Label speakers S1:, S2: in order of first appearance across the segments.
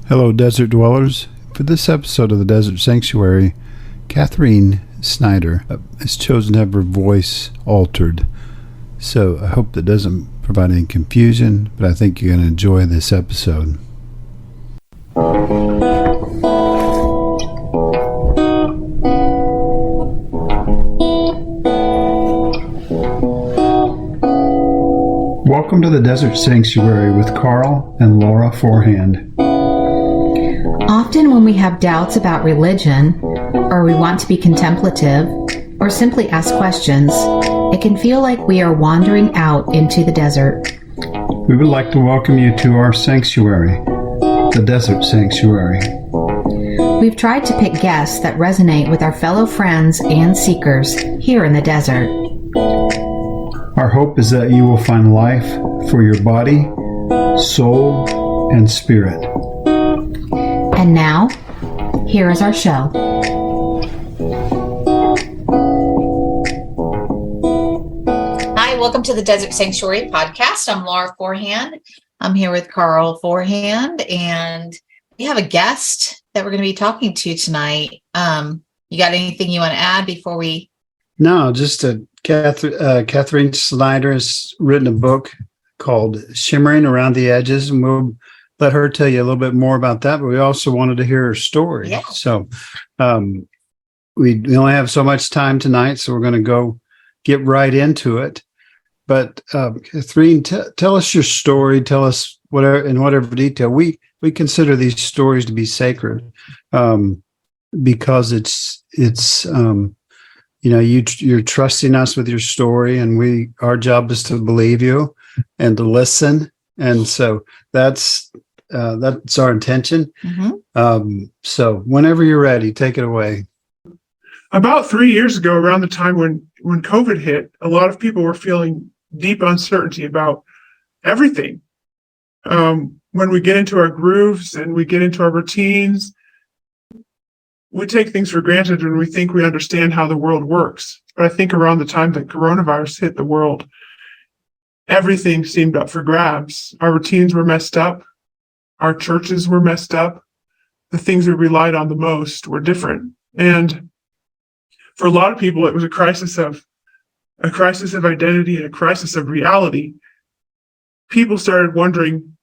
S1: Hello, desert dwellers. For this episode of the Desert Sanctuary, Kathrine Snyder has chosen to have her voice altered. So I hope that doesn't provide any confusion, but I think you're going to enjoy this episode. Welcome to the Desert Sanctuary with Karl and Laura Forehand.
S2: Often when we have doubts about religion, or we want to be contemplative, or simply ask questions, it can feel like we are wandering out into the desert.
S1: We would like to welcome you to our sanctuary, the Desert Sanctuary.
S2: We've tried to pick guests that resonate with our fellow friends and seekers here in the desert.
S1: Our hope is that you will find life for your body, soul, and spirit.
S2: And now, here is our show.
S3: Hi, welcome to the Desert Sanctuary podcast. I'm Laura Forehand. I'm here with Karl Forehand, and we have a guest that we're going to be talking to tonight. You got anything you want to add before we?
S1: No, just Kathrine Snyder has written a book called Shimmering Around the Edges, and we'll let her tell you a little bit more about that, but we also wanted to hear her story.
S3: Yeah.
S1: So we only have so much time tonight, so we're going to go get right into it. But Kathrine, tell us your story. Tell us whatever detail. We consider these stories to be sacred because it's you're trusting us with your story, and our job is to believe you and to listen. And so that's our intention.
S3: Mm-hmm.
S1: So whenever you're ready, take it away.
S4: About 3 years ago, around the time when COVID hit, a lot of people were feeling deep uncertainty about everything. When we get into our grooves and we get into our routines, we take things for granted and we think we understand how the world works. But I think around the time that coronavirus hit the world, everything seemed up for grabs. Our routines were messed up. Our churches were messed up. The things we relied on the most were different. And for a lot of people, it was a crisis of identity and a crisis of reality. People started wondering,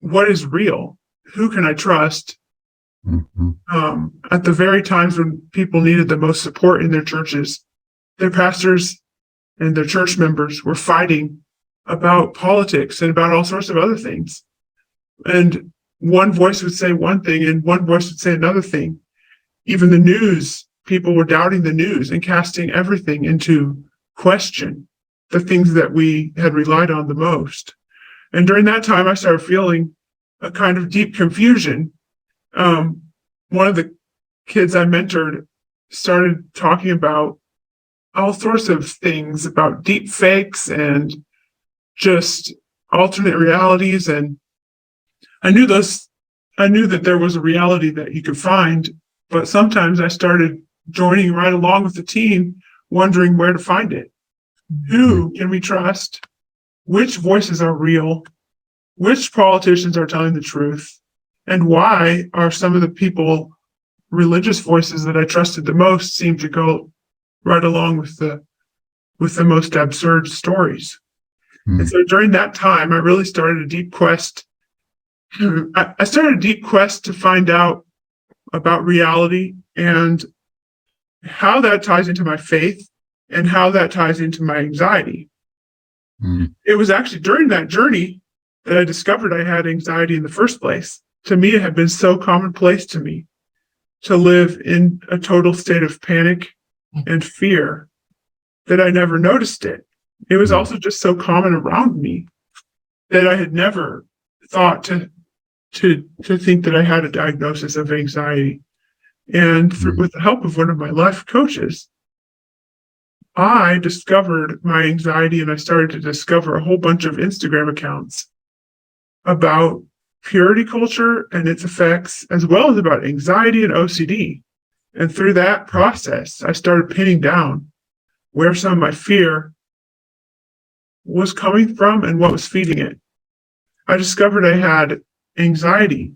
S4: what is real? Who can I trust?
S1: Mm-hmm.
S4: At the very times when people needed the most support in their churches, their pastors and their church members were fighting about politics and about all sorts of other things. And one voice would say one thing and one voice would say another thing. Even the news, people were doubting the news and casting everything into question, the things that we had relied on the most. And during that time, I started feeling a kind of deep confusion. One of the kids I mentored started talking about all sorts of things about deep fakes and just alternate realities. And I knew that there was a reality that you could find, but sometimes I started joining right along with the team, wondering where to find it. Who can we trust? Which voices are real? Which politicians are telling the truth? And why are some of the religious voices that I trusted the most seem to go right along with the most absurd stories? And so during that time, I really started a deep quest. I started a deep quest to find out about reality and how that ties into my faith and how that ties into my anxiety. It was actually during that journey that I discovered I had anxiety in the first place. To me, it had been so commonplace to me to live in a total state of panic and fear that I never noticed it. It was also just so common around me that I had never thought to think that I had a diagnosis of anxiety. And with the help of one of my life coaches, I discovered my anxiety, and I started to discover a whole bunch of Instagram accounts about purity culture and its effects, as well as about anxiety and OCD. And through that process, I started pinning down where some of my fear was coming from and what was feeding it. I discovered I had anxiety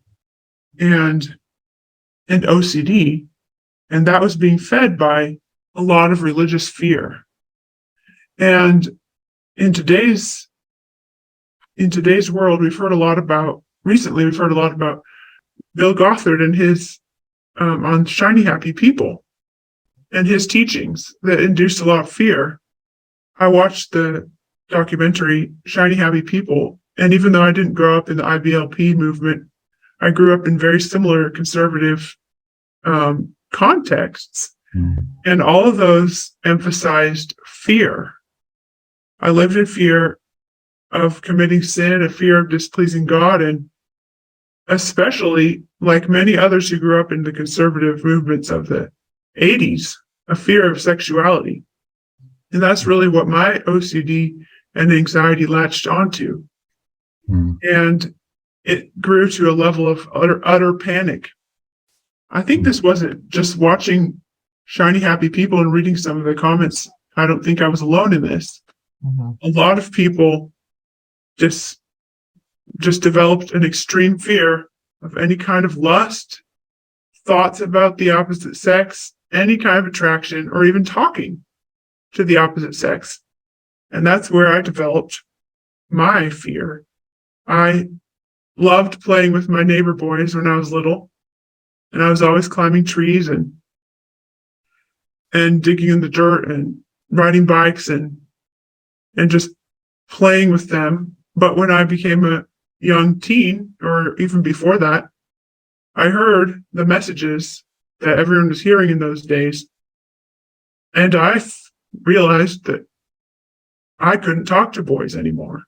S4: and OCD, and that was being fed by a lot of religious fear. And in today's world, we've heard a lot about Bill Gothard and his on Shiny Happy People and his teachings that induced a lot of fear. I watched the documentary Shiny Happy People, and even though I didn't grow up in the IBLP movement, I grew up in very similar conservative contexts, and all of those emphasized fear. I lived in fear of committing sin, a fear of displeasing God, and especially, like many others who grew up in the conservative movements of the 80s, a fear of sexuality. And that's really what my OCD and anxiety latched onto. And it grew to a level of utter panic. I think this wasn't just watching Shiny Happy People and reading some of the comments. I don't think I was alone in this. A lot of people just developed an extreme fear of any kind of lust, thoughts about the opposite sex, any kind of attraction, or even talking to the opposite sex. And that's where I developed my fear. I loved playing with my neighbor boys when I was little, and I was always climbing trees and digging in the dirt and riding bikes and just playing with them. But when I became a young teen, or even before that, I heard the messages that everyone was hearing in those days, and I realized that I couldn't talk to boys anymore.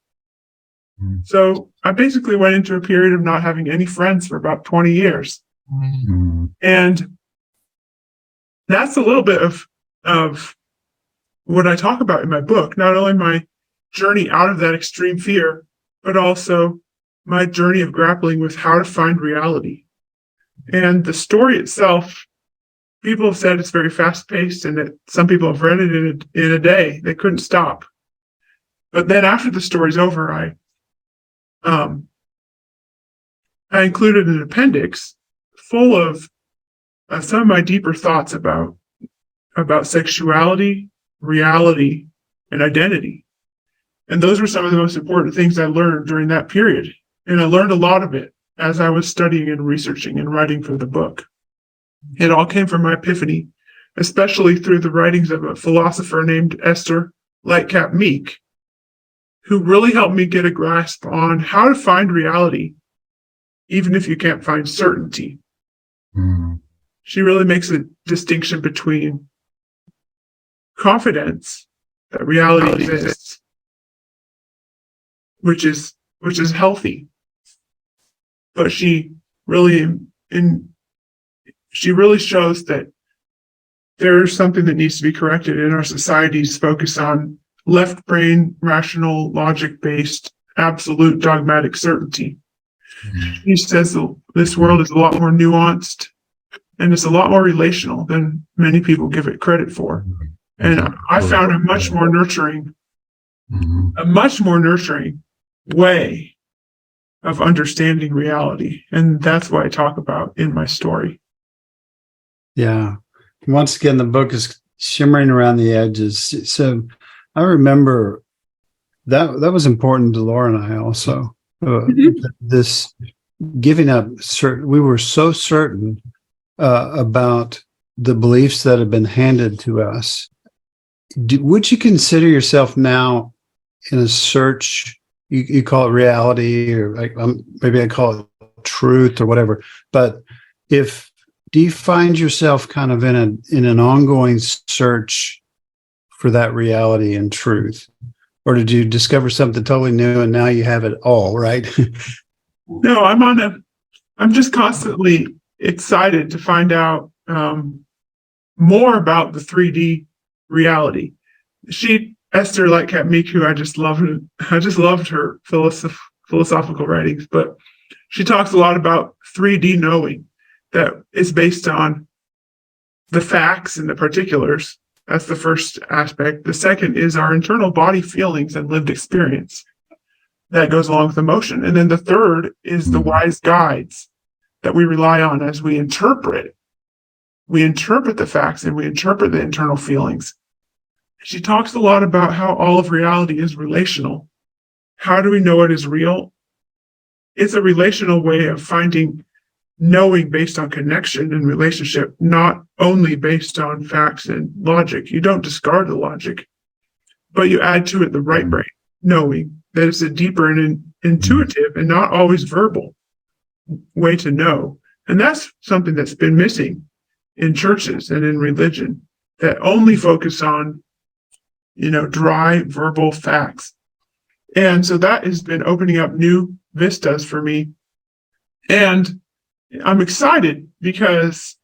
S4: So I basically went into a period of not having any friends for about 20 years. And that's a little bit of what I talk about in my book, not only my journey out of that extreme fear, but also my journey of grappling with how to find reality. And the story itself, people have said it's very fast-paced, and that some people have read it in a day. They couldn't stop. But then after the story's over, I included an appendix full of some of my deeper thoughts about sexuality, reality, and identity. And those were some of the most important things I learned during that period. And I learned a lot of it as I was studying and researching and writing for the book. It all came from my epiphany, especially through the writings of a philosopher named Esther Lightcap Meek, who really helped me get a grasp on how to find reality, even if you can't find certainty. She really makes a distinction between confidence that reality exists, which is healthy, but she really shows that there's something that needs to be corrected in our society's focus on left brain, rational, logic-based, absolute dogmatic certainty. She says this world is a lot more nuanced, and it's a lot more relational than many people give it credit for. And I found a much more nurturing way of understanding reality. And that's what I talk about in my story.
S1: Yeah. Once again, the book is shimmering around the edges. So I remember that was important to Laura and I also. This giving up, we were so certain about the beliefs that have been handed to us. Would you consider yourself now in a search? You call it reality, or maybe I call it truth or whatever. But do you find yourself kind of in an ongoing search for that reality and truth? Or did you discover something totally new and now you have it all, right?
S4: No, I'm just constantly excited to find out more about the 3D reality. Esther Lightcap Meek, who I just loved her philosophical writings, but she talks a lot about 3D knowing that is based on the facts and the particulars. That's the first aspect. The second is our internal body feelings and lived experience that goes along with emotion. And then the third is the wise guides that we rely on as we interpret. We interpret the facts and we interpret the internal feelings. She talks a lot about how all of reality is relational. How do we know it is real? It's a relational way of finding knowing based on connection and relationship, not only based on facts and logic. You don't discard the logic, but you add to it the right brain, knowing that it's a deeper and intuitive and not always verbal way to know. And that's something that's been missing in churches and in religion, that only focus on, dry verbal facts. And so that has been opening up new vistas for me. And I'm excited because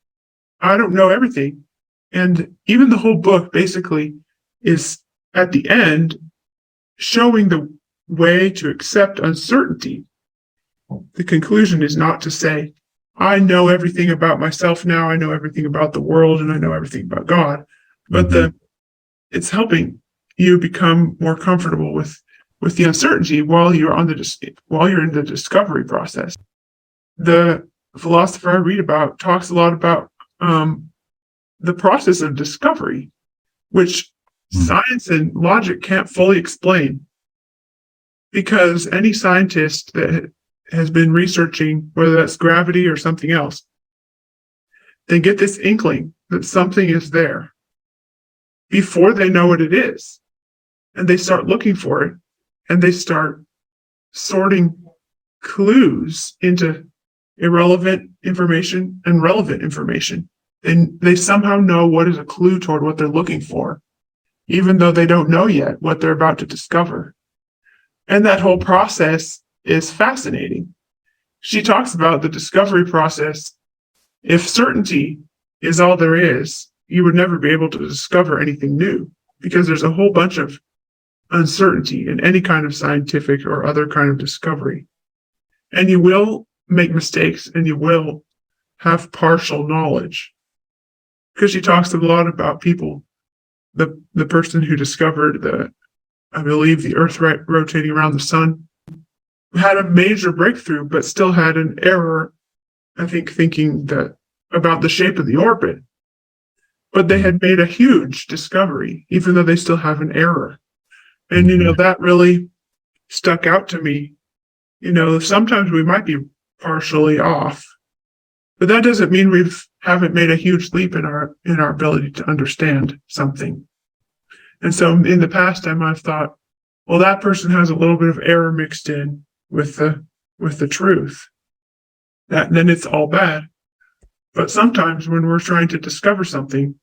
S4: I don't know everything. And even the whole book basically is at the end showing the way to accept uncertainty. The conclusion is not to say, I know everything about myself now, I know everything about the world, and I know everything about God. But it's helping you become more comfortable with the uncertainty while you're in the discovery process. The philosopher I read about talks a lot about the process of discovery, which science and logic can't fully explain, because any scientist that has been researching, whether that's gravity or something else, they get this inkling that something is there before they know what it is. And they start looking for it, and they start sorting clues into irrelevant information and relevant information. And they somehow know what is a clue toward what they're looking for, even though they don't know yet what they're about to discover. And that whole process is fascinating. She talks about the discovery process. If certainty is all there is, you would never be able to discover anything new, because there's a whole bunch of uncertainty in any kind of scientific or other kind of discovery. And you will make mistakes, and you will have partial knowledge. Because she talks a lot about people, the person who discovered I believe the Earth rotating around the sun, had a major breakthrough, but still had an error, I think, thinking about the shape of the orbit. But they had made a huge discovery, even though they still have an error. And, that really stuck out to me. Sometimes we might be partially off, but that doesn't mean we haven't made a huge leap in our ability to understand something. And so in the past, I might have thought, well, that person has a little bit of error mixed in with the truth. Then it's all bad. But sometimes when we're trying to discover something,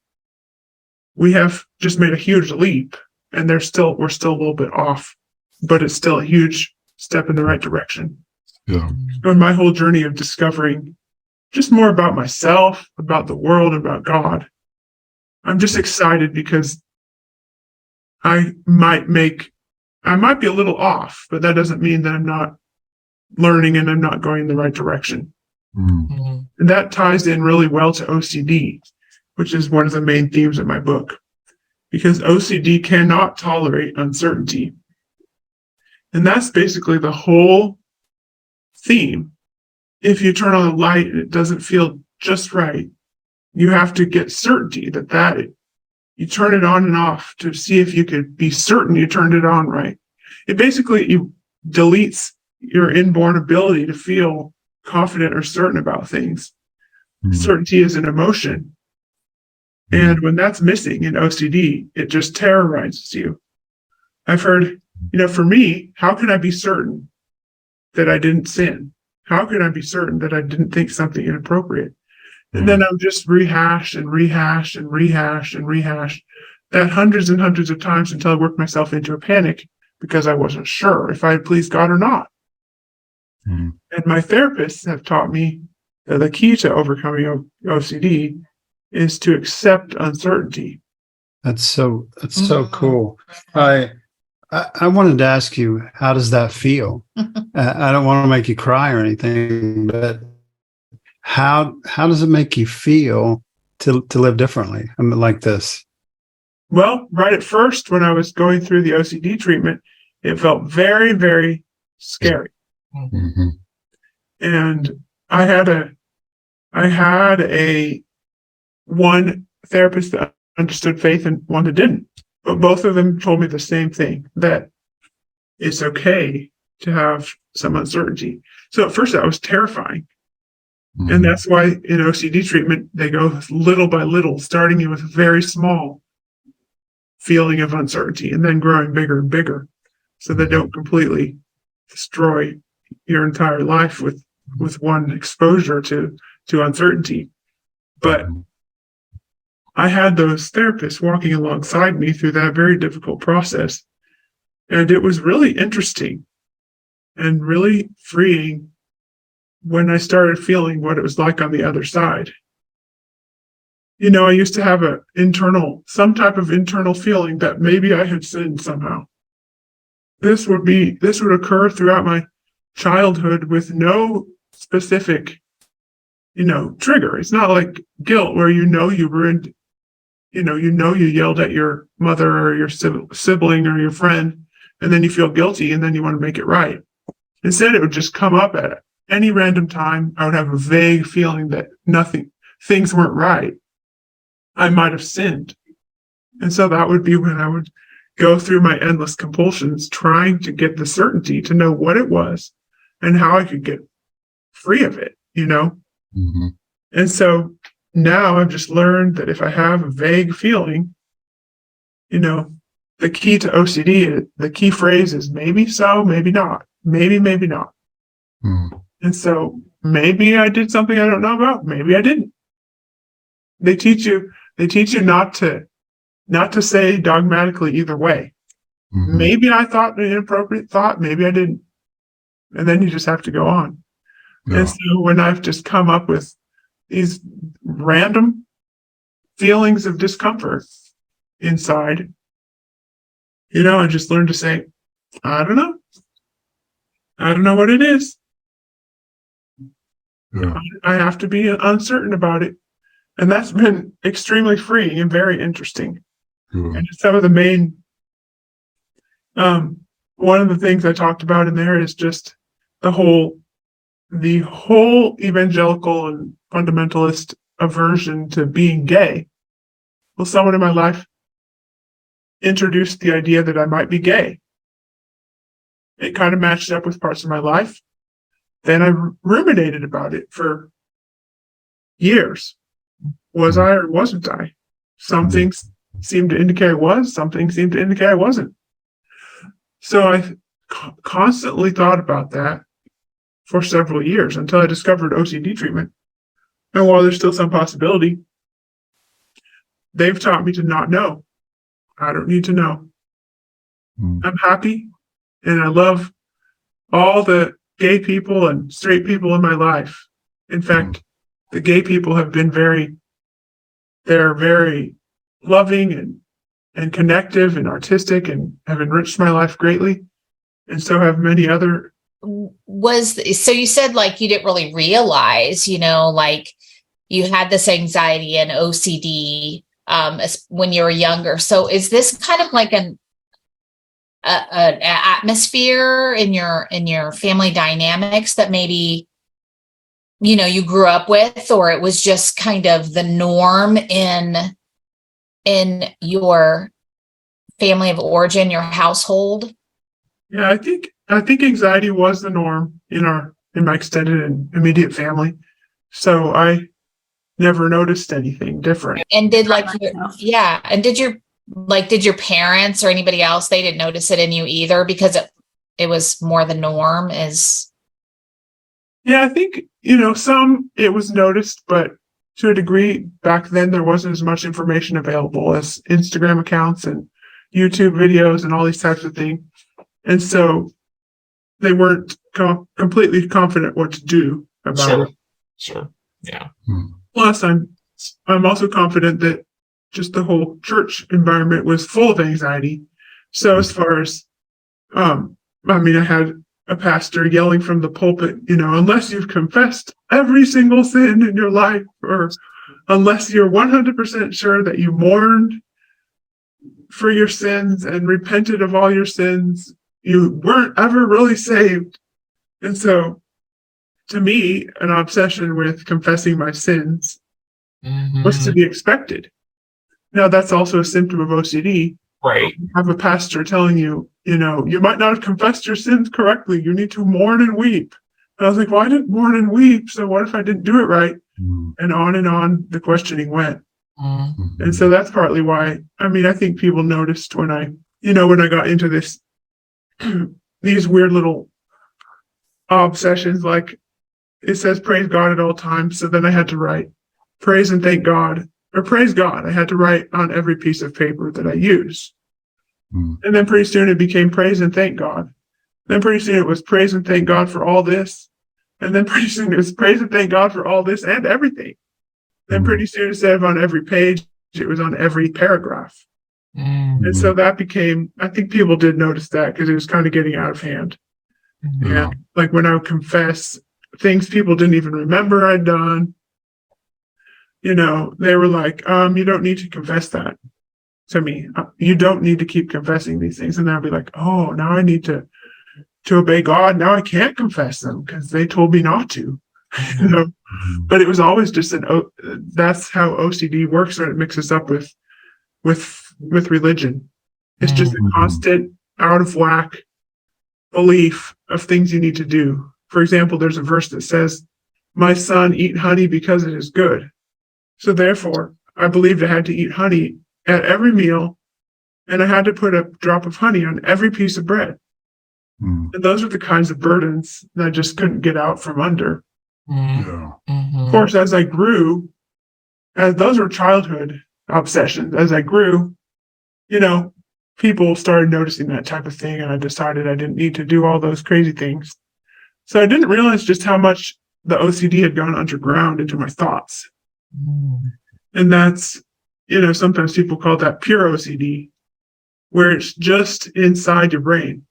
S4: we have just made a huge leap, and we're still a little bit off, but it's still a huge step in the right direction.
S5: Yeah.
S4: So in my whole journey of discovering just more about myself, about the world, about God, I'm just excited because I might be a little off, but that doesn't mean that I'm not learning and I'm not going in the right direction.
S5: Mm-hmm.
S4: And that ties in really well to OCD, which is one of the main themes of my book, because OCD cannot tolerate uncertainty. And that's basically the whole theme. If you turn on a light and it doesn't feel just right, you have to get certainty that you turn it on and off to see if you could be certain you turned it on right. It basically deletes your inborn ability to feel confident or certain about things. Mm-hmm. Certainty is an emotion. Mm-hmm. And when that's missing in OCD, it just terrorizes you. I've heard, for me, how can I be certain that I didn't sin? How can I be certain that I didn't think something inappropriate? And then I'll just rehash that hundreds and hundreds of times until I worked myself into a panic because I wasn't sure if I had pleased God or not. Mm-hmm. And my therapists have taught me that the key to overcoming OCD is to accept uncertainty.
S1: That's so cool. I wanted to ask you, how does that feel? I don't want to make you cry or anything, but how does it make you feel to live differently? I mean, like this?
S4: Well, right at first, when I was going through the OCD treatment, it felt very, very scary. Mm-hmm. And I had I had one therapist that understood faith and one that didn't. But both of them told me the same thing, that it's okay to have some uncertainty. So at first that was terrifying. And that's why in OCD treatment, they go little by little, starting you with a very small feeling of uncertainty and then growing bigger and bigger, so they don't completely destroy your entire life with one exposure to uncertainty. But I had those therapists walking alongside me through that very difficult process. And it was really interesting and really freeing when I started feeling what it was like on the other side. You know, I used to have some type of internal feeling that maybe I had sinned somehow. This would occur throughout my childhood with no specific, trigger. It's not like guilt where you ruined, you yelled at your mother or your sibling or your friend, and then you feel guilty and then you want to make it right. Instead, it would just come up at any random time. I would have a vague feeling that things weren't right. I might have sinned. And so that would be when I would go through my endless compulsions, trying to get the certainty to know what it was and how I could get free of it, And so now I've just learned that if I have a vague feeling, the key to OCD, the key phrase is maybe so, maybe not, maybe not. And so maybe I did something I don't know about. Maybe I didn't. They teach you not to say dogmatically either way. Maybe I thought an inappropriate thought, maybe I didn't. And then you just have to go on. Yeah. And so when I've just come up with these random feelings of discomfort inside, I just learned to say, I don't know. I don't know what it is. Yeah. I have to be uncertain about it. And that's been extremely freeing and very interesting. And some of the main, one of the things I talked about in there is just the whole evangelical and fundamentalist aversion to being gay. Well, someone in my life introduced the idea that I might be gay. It kind of matched up with parts of my life. Then I ruminated about it for years. Was I or wasn't I? Some things seemed to indicate I was, some things seemed to indicate I wasn't. So I constantly thought about that for several years until I discovered OCD treatment. And while there's still some possibility, they've taught me to not know. I don't need to know. I'm happy and I love all the gay people and straight people in my life. In fact, the gay people have been they're very loving and connective and artistic and have enriched my life greatly. And so have many other.
S3: So you said like you didn't really realize, like you had this anxiety and OCD when you were younger. So is this kind of like an atmosphere in your family dynamics that maybe you grew up with, or it was just kind of the norm in your family of origin, your household?
S4: Yeah, I think anxiety was the norm in my extended and immediate family. So I never noticed anything different.
S3: And did your parents or anybody else, they didn't notice it in you either because it was more the norm is?
S4: Yeah, I think, some it was noticed, but to a degree back then there wasn't as much information available as Instagram accounts and YouTube videos and all these types of things. And so they weren't completely confident what to do about it.
S5: Sure. Yeah.
S4: Plus, I'm also confident that just the whole church environment was full of anxiety. So as far as, I had a pastor yelling from the pulpit, unless you've confessed every single sin in your life, or unless you're 100% sure that you mourned for your sins and repented of all your sins, you weren't ever really saved. And so to me, an obsession with confessing my sins
S5: Mm-hmm.
S4: was to be expected. Now, that's also a symptom of OCD.
S5: Right.
S4: You have a pastor telling you, you might not have confessed your sins correctly. You need to mourn and weep. And I was like, well, I didn't mourn and weep. So what if I didn't do it right? And on the questioning went.
S5: Mm-hmm.
S4: And so that's partly why, I think people noticed when I got into this, these weird little obsessions, like it says praise God at all times. So then I had to write praise and thank God, or praise God. I had to write on every piece of paper that I use. And then pretty soon it became praise and thank God. Then pretty soon it was praise and thank God for all this. And then pretty soon it was praise and thank God for all this and everything. Then pretty soon instead of on every page, it was on every paragraph. And so that became, I think people did notice that because it was kind of getting out of hand. And like when I would confess things people didn't even remember I'd done, they were like, you don't need to confess that to me. You don't need to keep confessing these things. And then I'd be like, oh, now I need to obey God. Now I can't confess them because they told me not to. But it was always just that's how OCD works when it mixes up with religion. It's just a constant out of whack belief of things you need to do. For example, there's a verse that says, my son, eat honey because it is good. So therefore, I believed I had to eat honey at every meal, and I had to put a drop of honey on every piece of bread. And those are the kinds of burdens that I just couldn't get out from under. Of course, as I grew, as those were childhood obsessions, as I grew, people started noticing that type of thing, and I decided I didn't need to do all those crazy things. So I didn't realize just how much the OCD had gone underground into my thoughts. And that's, sometimes people call that pure OCD, where it's just inside your brain.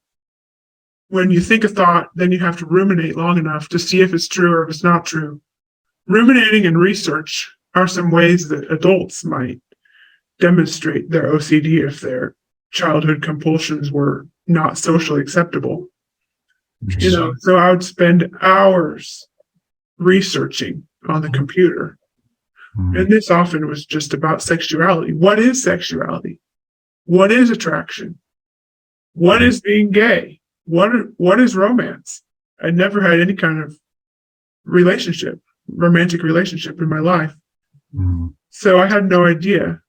S4: When you think a thought, then you have to ruminate long enough to see if it's true or if it's not true. Ruminating and research are some ways that adults might demonstrate their OCD if their childhood compulsions were not socially acceptable. So I would spend hours researching on the computer. And this often was just about sexuality. What is sexuality? What is attraction? What is being gay? What is romance? I never had any kind of romantic relationship in my life. So I had no idea,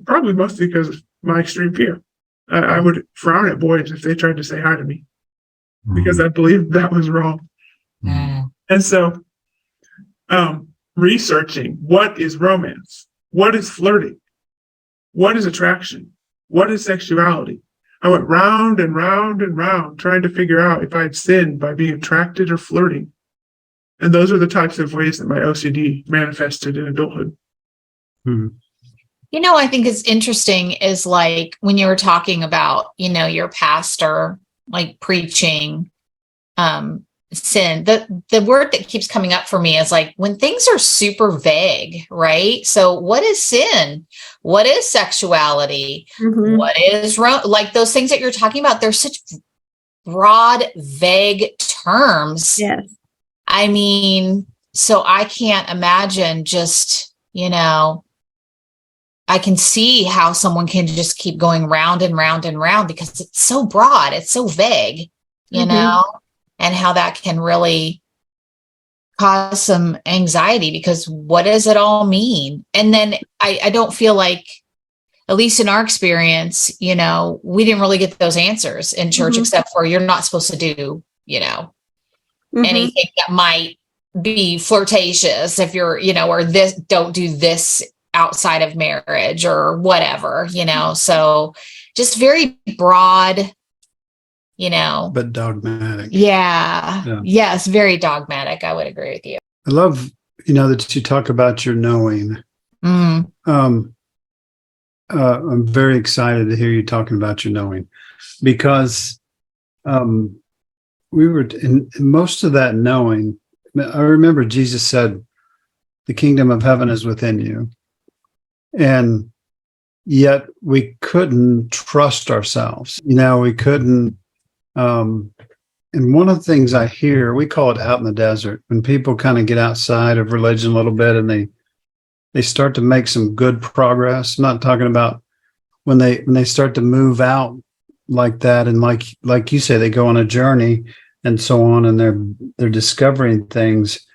S4: probably mostly because of my extreme fear. I would frown at boys if they tried to say hi to me because I believed that was wrong. And so, researching what is romance, what is flirting, what is attraction, what is sexuality. I went round and round and round trying to figure out if I'd sinned by being attracted or flirting. And those are the types of ways that my OCD manifested in adulthood.
S3: I think it's interesting is like when you were talking about, your pastor, like preaching sin, the word that keeps coming up for me is like when things are super vague, right? So what is sin? What is sexuality? What is like those things that you're talking about? They're such broad, vague terms.
S6: Yes.
S3: So I can't imagine just, I can see how someone can just keep going round and round and round because it's so broad, it's so vague, and how that can really cause some anxiety because what does it all mean? And then I don't feel like, at least in our experience, we didn't really get those answers in church, except for you're not supposed to do, anything that might be flirtatious if you're, or this, don't do this outside of marriage or whatever, so just very broad,
S1: but dogmatic.
S3: Yeah. Yes, very dogmatic. I would agree with you.
S1: I love, that you talk about your knowing. I'm very excited to hear you talking about your knowing because we were in most of that knowing. I remember Jesus said, the kingdom of heaven is within you. And yet we couldn't trust ourselves. We couldn't and one of the things I hear, we call it out in the desert, when people kind of get outside of religion a little bit and they start to make some good progress. I'm not talking about when they start to move out like that, and like you say, they go on a journey and so on, and they're discovering things.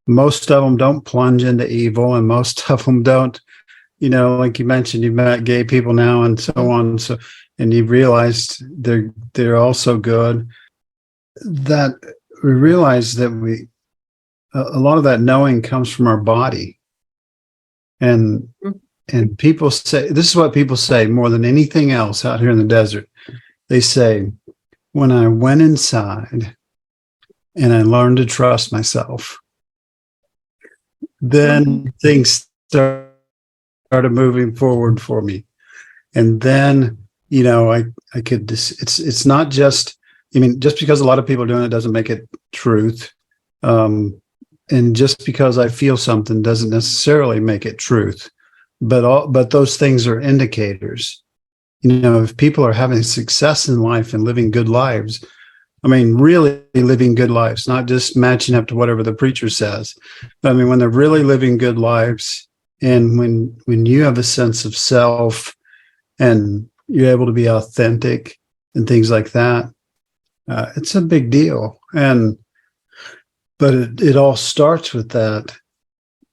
S1: Most of them don't plunge into evil, and most of them don't, like you mentioned, you've met gay people now and so on. So, and you've realized they're also good. That we realize that a lot of that knowing comes from our body. And people say, this is what people say more than anything else out here in the desert. They say, when I went inside and I learned to trust myself, then things started moving forward for me. And then, I could, it's not just, just because a lot of people are doing it doesn't make it truth. And just because I feel something doesn't necessarily make it truth. But those things are indicators. If people are having success in life and living good lives, really living good lives, not just matching up to whatever the preacher says. But when they're really living good lives, and when you have a sense of self and you're able to be authentic and things like that, it's a big deal. But it all starts with that,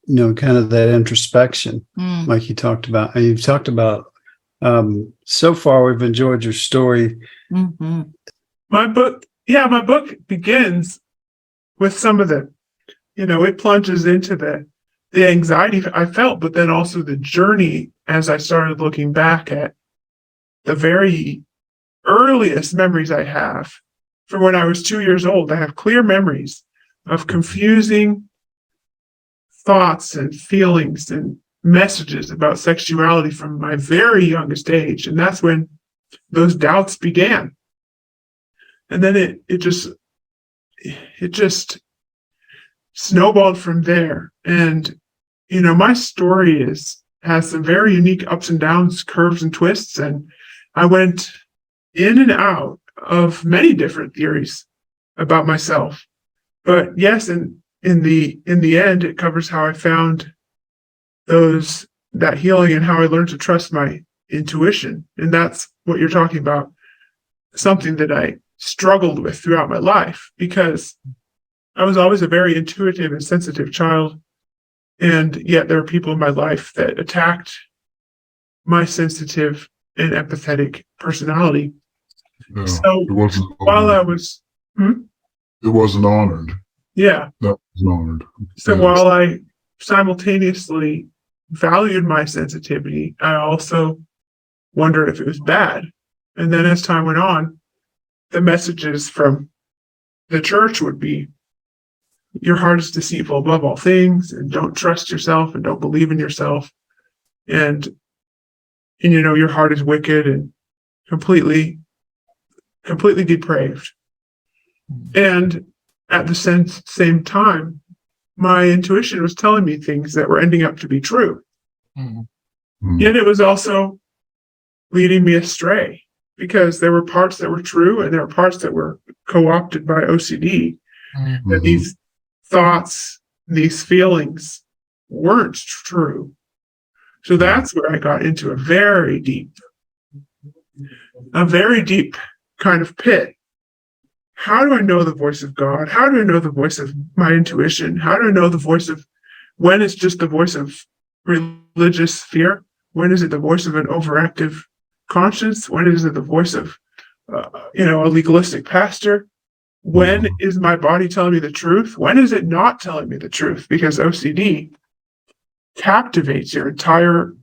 S1: kind of that introspection, like you talked about. And you've talked about, so far we've enjoyed your story.
S3: Mm-hmm.
S4: My book begins with some of the, it plunges into the anxiety I felt, but then also the journey as I started looking back at the very earliest memories I have from when I was 2 years old. I have clear memories of confusing thoughts and feelings and messages about sexuality from my very youngest age. And that's when those doubts began. And then it just snowballed from there. And, my story has some very unique ups and downs, curves and twists. And I went in and out of many different theories about myself. But yes, in the end, it covers how I found that healing and how I learned to trust my intuition. And that's what you're talking about, something that I struggled with throughout my life, because I was always a very intuitive and sensitive child. And yet there are people in my life that attacked my sensitive and empathetic personality.
S6: Yeah,
S4: So
S6: it wasn't
S4: while I
S6: honored.
S4: was,
S6: It wasn't honored.
S4: yeah.
S6: That was honored.
S4: So
S6: Yes.
S4: while I simultaneously valued my sensitivity, I also wondered if it was bad. And then as time went on, the messages from the church would be, your heart is deceitful above all things, and don't trust yourself and don't believe in yourself. And your heart is wicked and completely depraved. And at the same time, my intuition was telling me things that were ending up to be true.
S5: Mm-hmm.
S4: Yet it was also leading me astray, because there were parts that were true and there were parts that were co-opted by OCD.
S5: Mm-hmm.
S4: That these thoughts, these feelings weren't true. So that's where I got into a very deep kind of pit. How do I know the voice of God? How do I know the voice of my intuition? How do I know the voice of, when it's just the voice of religious fear? When is it the voice of an overactive conscience? When is it the voice of, a legalistic pastor? When is my body telling me the truth? When is it not telling me the truth? Because OCD captivates your entire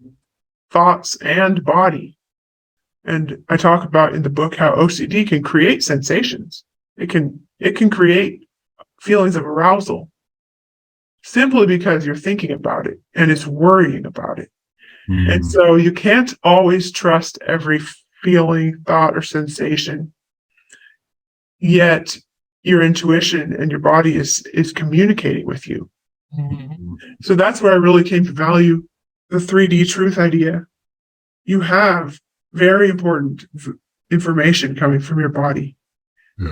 S4: thoughts and body. And I talk about in the book how OCD can create sensations. It can create feelings of arousal simply because you're thinking about it and it's worrying about it. And so you can't always trust every feeling, thought, or sensation. Yet your intuition and your body is communicating with you.
S5: Mm-hmm.
S4: So that's where I really came to value the 3D truth idea. You have very important information coming from your body.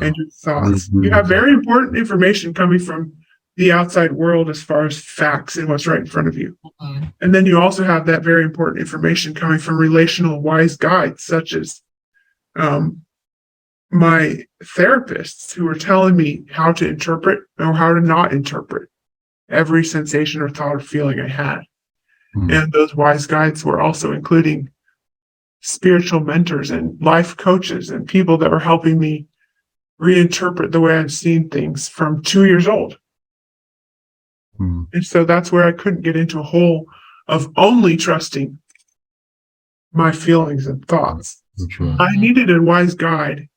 S4: and your thoughts.
S6: agree
S4: You have
S6: with that.
S4: very important information coming from the outside world as far as facts and what's right in front of you.
S5: Mhm.
S4: And then you also have that very important information coming from relational wise guides, such as my therapists who are telling me how to interpret or how to not interpret every sensation or thought or feeling I had.
S6: Mm.
S4: And those wise guides were also including spiritual mentors and life coaches and people that were helping me reinterpret the way I've seen things from 2 years old.
S6: Mm.
S4: And so that's where I couldn't get into a hole of only trusting my feelings and thoughts.
S6: That's right.
S4: I needed a wise guide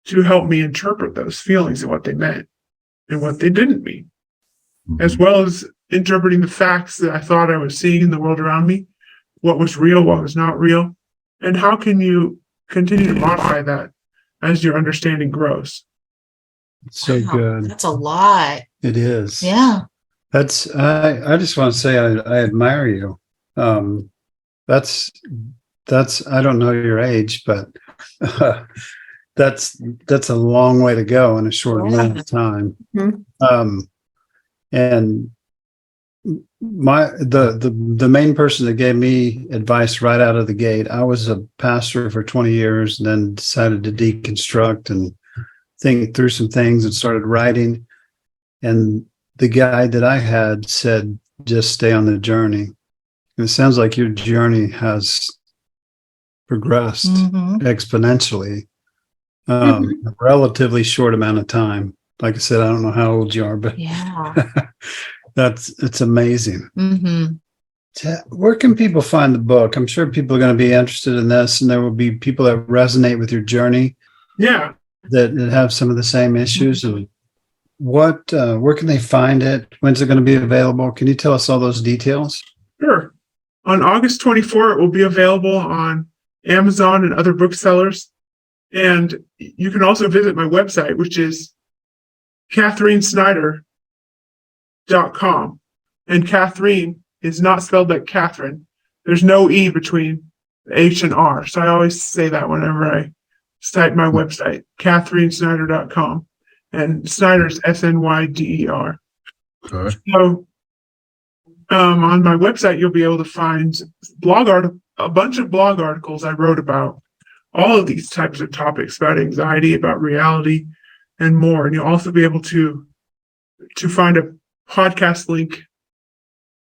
S4: to help me interpret those feelings and what they meant and what they didn't mean, as well as interpreting the facts that I thought I was seeing in the world around me, what was real, what was not real, and how can you continue to modify that as your understanding grows.
S1: So
S3: Wow,
S1: good.
S3: That's a lot.
S1: It is.
S3: Yeah.
S1: That's I just want to say I admire you. That's I don't know your age, but that's a long way to go in a short amount of time.
S2: Mhm.
S1: And the main person that gave me advice right out of the gate, I was a pastor for 20 years and then decided to deconstruct and think through some things and started writing. And the guide that I had said, just stay on the journey. And it sounds like your journey has progressed
S3: Mhm.
S1: exponentially in a relatively short amount of time. Like I said, I don't know how old you are, but
S3: Yeah.
S1: it's amazing.
S3: hmm
S1: Where can people find the book? I'm sure people are going to be interested in this, and there will be people that resonate with your journey
S4: Yeah,
S1: that have some of the same issues. And where can they find it? When's it going to be available? Can you tell us all those details?
S4: sure. On August 24th, it will be available on Amazon and other booksellers. And you can also visit my website, which is KathrineSnyder.com. And Kathrine is not spelled like Catherine. There's no E between the H and R. So I always say that whenever I cite my website, KathrineSnyder.com. And Snyder's SNYDER.
S6: Okay.
S4: So on my website, you'll be able to find a bunch of blog articles I wrote about all of these types of topics, about anxiety, about reality, and more. And you'll also be able to find a podcast link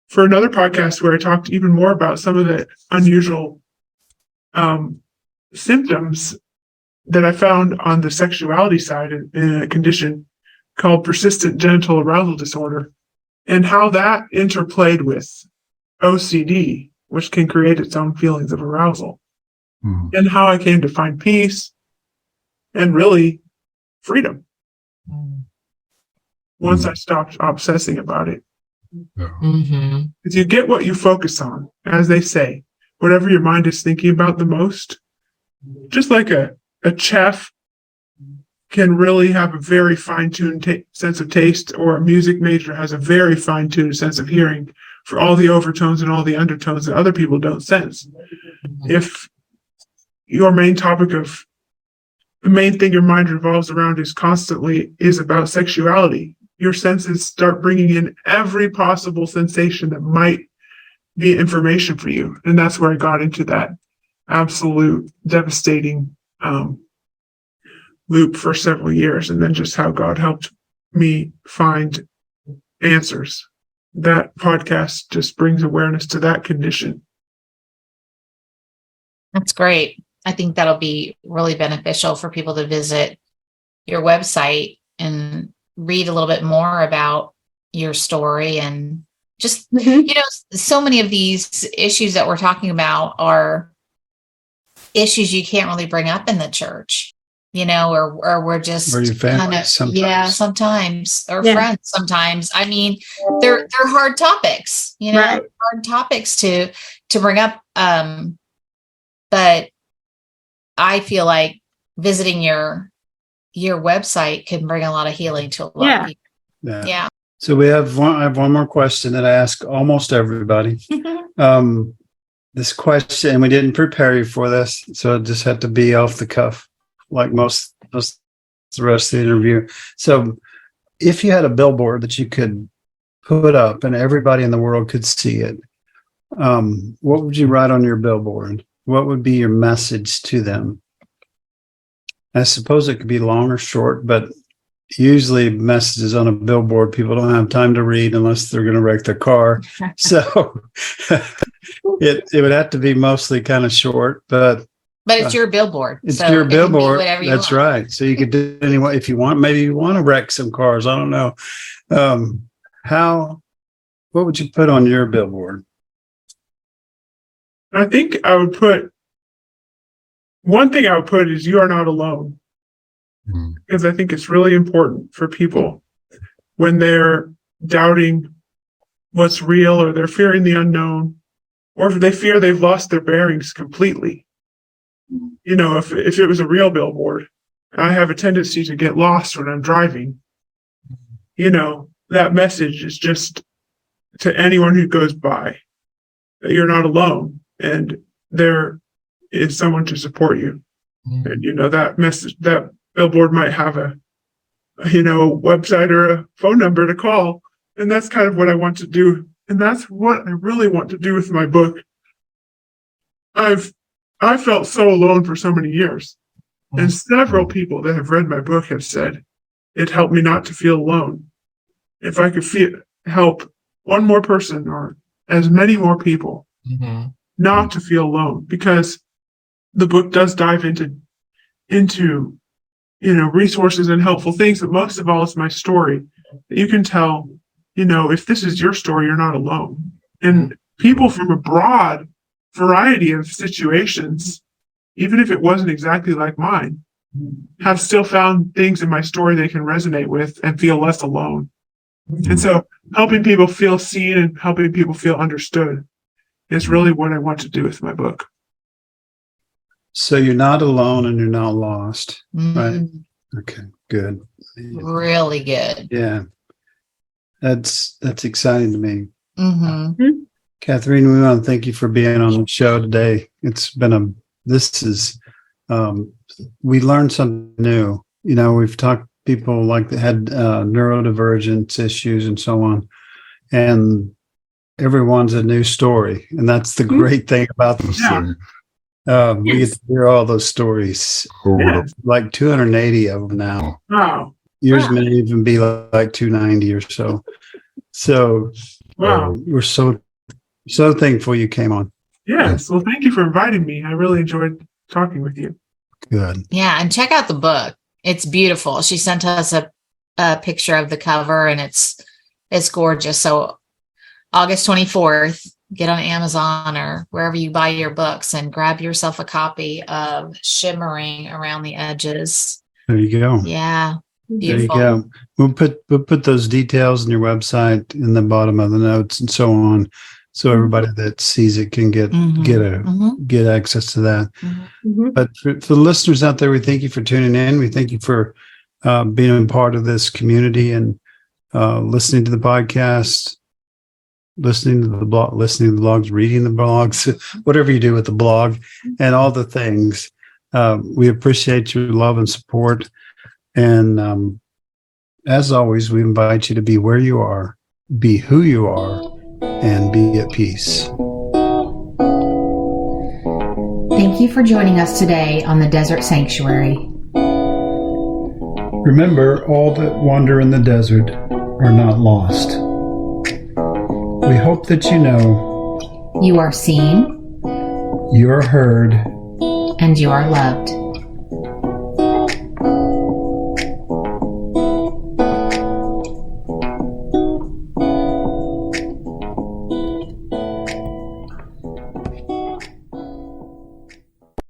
S4: for another podcast where I talked even more about some of the unusual symptoms that I found on the sexuality side in a condition called persistent genital arousal disorder, and how that interplayed with OCD, which can create its own feelings of arousal, and how I came to find peace and really freedom once I stopped obsessing about it.
S6: Yeah.
S5: Mm-hmm.
S4: Because you get what you focus on, as they say, whatever your mind is thinking about the most. Just like a chef can really have a very fine-tuned sense of taste, or a music major has a very fine-tuned sense of hearing for all the overtones and all the undertones that other people don't sense. If your main topic of the main thing your mind revolves around is about sexuality, your senses start bringing in every possible sensation that might be information for you. And that's where I got into that absolute devastating loop for several years, and then just how God helped me find answers. That podcast just brings awareness to that condition.
S3: That's great. I think that'll be really beneficial for people to visit your website and read a little bit more about your story. And just, so many of these issues that we're talking about are issues you can't really bring up in the church, or we're just
S1: Or your family
S3: sometimes, or
S2: Yeah.
S3: friends sometimes. I mean, they're hard topics,
S2: Right.
S3: hard topics to bring up. But I feel like visiting your website can bring a lot of healing to a lot of people. Yeah.
S1: So I have one more question that I ask almost everybody. This question, and we didn't prepare you for this, so it just had to be off the cuff, like most the rest of the interview. So if you had a billboard that you could put up and everybody in the world could see it, what would you write on your billboard? What would be your message to them? I suppose it could be long or short, but usually messages on a billboard, people don't have time to read unless they're going to wreck their car. So it would have to be mostly kind of short, but
S3: it's your billboard.
S1: it's
S3: so
S1: your
S3: it can be
S1: billboard.
S3: whatever you
S1: That's
S3: want.
S1: right. So you could do anyway if you want. Maybe you want to wreck some cars. I don't know. What would you put on your billboard?
S4: I think I would put one thing I would put is you are not alone. Because I think it's really important for people when they're doubting what's real or they're fearing the unknown or if they fear they've lost their bearings completely. You know, if it was a real billboard, I have a tendency to get lost when I'm driving. You know, that message is just to anyone who goes by that you're not alone and there is someone to support you. And, you know, that message, that billboard might have a website or a phone number to call. And that's kind of what I want to do. And that's what I really want to do with my book. I felt so alone for so many years. And several people that have read my book have said it helped me not to feel alone. If I could help one more person or as many more people not to feel alone, because the book does dive into resources and helpful things, but most of all, it's my story. You can tell, if this is your story, you're not alone. And people from a broad variety of situations, even if it wasn't exactly like mine, have still found things in my story they can resonate with and feel less alone. And so helping people feel seen and helping people feel understood is really what I want to do with my book.
S1: So you're not alone and you're not lost, right? Okay, good.
S3: Really good.
S1: Yeah. That's exciting to me.
S3: Mm-hmm.
S1: Kathrine, we want to thank you for being on the show today. We learned something new. We've talked to people like that had neurodivergence issues and so on, and everyone's a new story. And that's the great thing about this.
S4: Yeah.
S1: We get to hear all those stories, like 280 of them now.
S4: Wow.
S1: Yours may even be like 290 or so. So we're so thankful you came on.
S4: Yes. Well, thank you for inviting me. I really enjoyed talking with you.
S1: Good.
S3: Yeah, and check out the book. It's beautiful. She sent us a picture of the cover, and it's gorgeous. So August 24th, get on Amazon or wherever you buy your books and grab yourself a copy of Shimmering Around the Edges.
S1: There you go.
S3: Yeah. Beautiful.
S1: There you go. We'll put those details in your website in the bottom of the notes and so on, so everybody that sees it can get access to that.
S3: Mm-hmm.
S1: But for the listeners out there, we thank you for tuning in. We thank you for being a part of this community and listening to the podcast, listening to the blogs, reading the blogs, whatever you do with the blog, and all the things. We appreciate your love and support. And as always, we invite you to be where you are, be who you are, and be at peace.
S2: Thank you for joining us today on the Desert Sanctuary.
S1: Remember, all that wander in the desert are not lost. We hope that you know
S2: You are seen
S1: you are heard
S2: and you are loved.